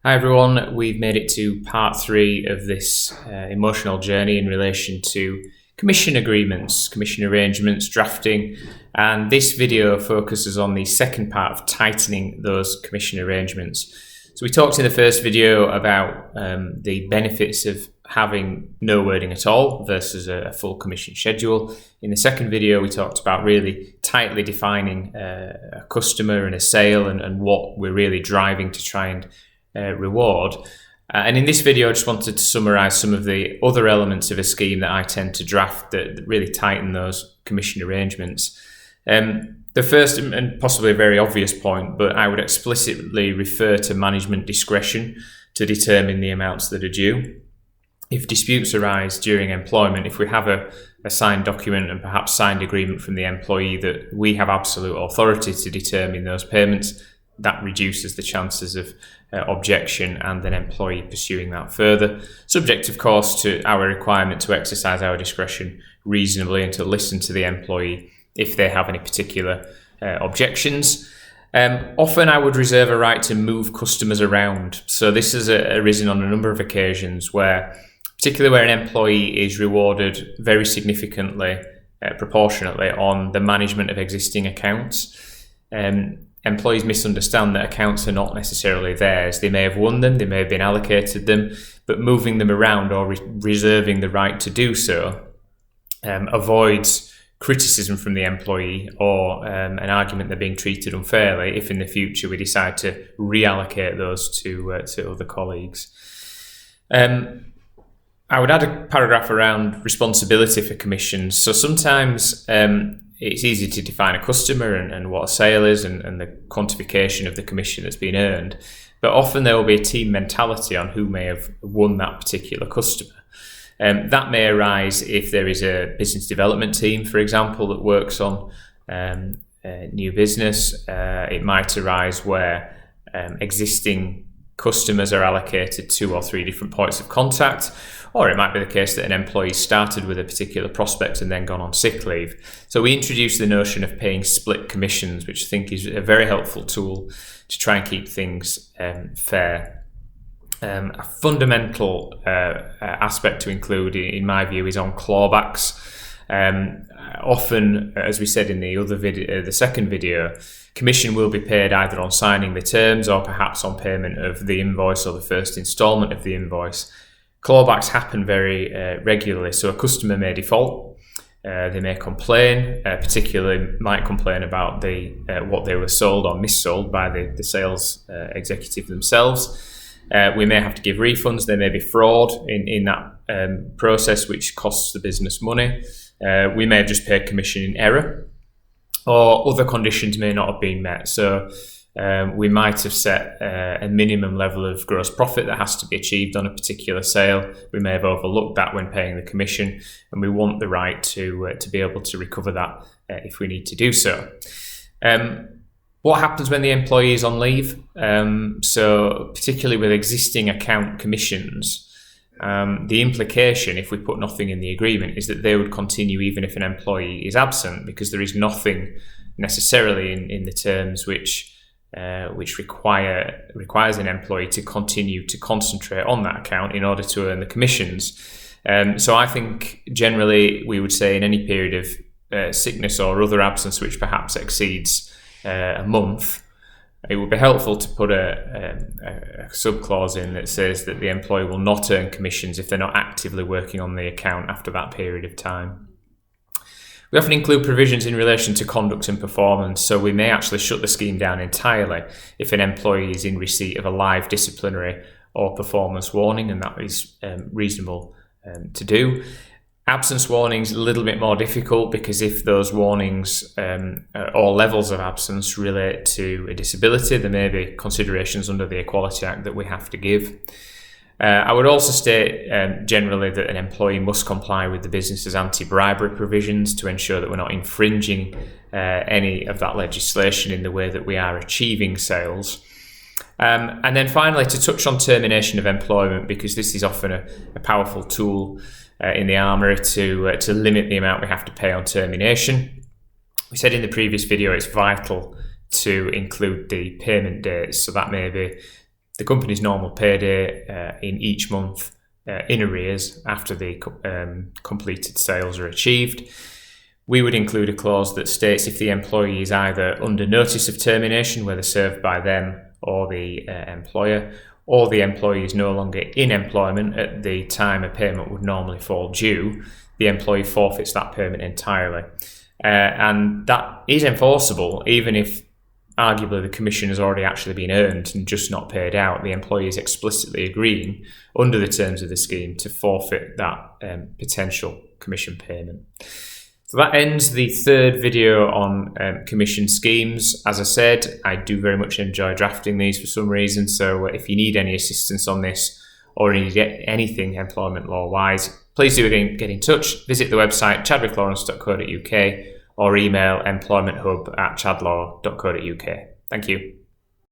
Hi everyone, we've made it to part 3 of this emotional journey in relation to commission agreements, commission arrangements, drafting, and this video focuses on the second part of tightening those commission arrangements. So we talked in the first video about the benefits of having no wording at all versus a full commission schedule. In the second video we talked about really tightly defining a customer and a sale and what we're really driving to try and reward. And in this video I just wanted to summarize some of the other elements of a scheme that I tend to draft that really tighten those commission arrangements. The first and possibly a very obvious point, but I would explicitly refer to management discretion to determine the amounts that are due. If disputes arise during employment, if we have a signed document and perhaps signed agreement from the employee that we have absolute authority to determine those payments, that reduces the chances of objection and an employee pursuing that further, subject of course to our requirement to exercise our discretion reasonably and to listen to the employee if they have any particular objections. Often I would reserve a right to move customers around. So this has arisen on a number of occasions particularly where an employee is rewarded very significantly, proportionately on the management of existing accounts. Employees misunderstand that accounts are not necessarily theirs. They may have won them, they may have been allocated them, but moving them around or reserving the right to do so avoids criticism from the employee or an argument they're being treated unfairly if in the future we decide to reallocate those to other colleagues. I would add a paragraph around responsibility for commissions. So sometimes it's easy to define a customer and what a sale is and the quantification of the commission that's been earned. But often there will be a team mentality on who may have won that particular customer. That may arise if there is a business development team, for example, that works on new business. It might arise where existing customers are allocated 2 or 3 different points of contact, or it might be the case that an employee started with a particular prospect and then gone on sick leave. So we introduced the notion of paying split commissions, which I think is a very helpful tool to try and keep things fair. A fundamental aspect to include, in my view, is on clawbacks. Often, as we said in the second video, commission will be paid either on signing the terms or perhaps on payment of the invoice or the first instalment of the invoice. Clawbacks happen very regularly, so a customer may default, they may complain, particularly might complain about what they were sold or missold by the sales executive themselves. We may have to give refunds, there may be fraud in that process which costs the business money. We may have just paid commission in error, or other conditions may not have been met. So we might have set a minimum level of gross profit that has to be achieved on a particular sale. We may have overlooked that when paying the commission, and we want the right to be able to recover that if we need to do so. What happens when the employee is on leave? So particularly with existing account commissions, the implication, if we put nothing in the agreement, is that they would continue even if an employee is absent, because there is nothing necessarily in the terms which requires an employee to continue to concentrate on that account in order to earn the commissions. So I think generally we would say in any period of sickness or other absence which perhaps exceeds a month, it would be helpful to put a sub-clause in that says that the employee will not earn commissions if they're not actively working on the account after that period of time. We often include provisions in relation to conduct and performance, so we may actually shut the scheme down entirely if an employee is in receipt of a live disciplinary or performance warning, and that is reasonable to do. Absence warnings are a little bit more difficult, because if those warnings or levels of absence relate to a disability, there may be considerations under the Equality Act that we have to give. I would also state generally that an employee must comply with the business's anti-bribery provisions to ensure that we're not infringing any of that legislation in the way that we are achieving sales. And then finally, to touch on termination of employment, because this is often a powerful tool in the armoury to limit the amount we have to pay on termination. We said in the previous video it's vital to include the payment dates, so that may be the company's normal payday in each month in arrears after the completed sales are achieved. We would include a clause that states if the employee is either under notice of termination, whether served by them or the employer, or the employee is no longer in employment at the time a payment would normally fall due, the employee forfeits that payment entirely. And that is enforceable even if arguably the commission has already actually been earned and just not paid out. The employee is explicitly agreeing under the terms of the scheme to forfeit that potential commission payment. So that ends the third video on commission schemes. As I said, I do very much enjoy drafting these for some reason, so if you need any assistance on this or need anything employment law wise, please do get in touch. Visit the website chadwicklawrence.co.uk or email employmenthub@chadlaw.co.uk. Thank you.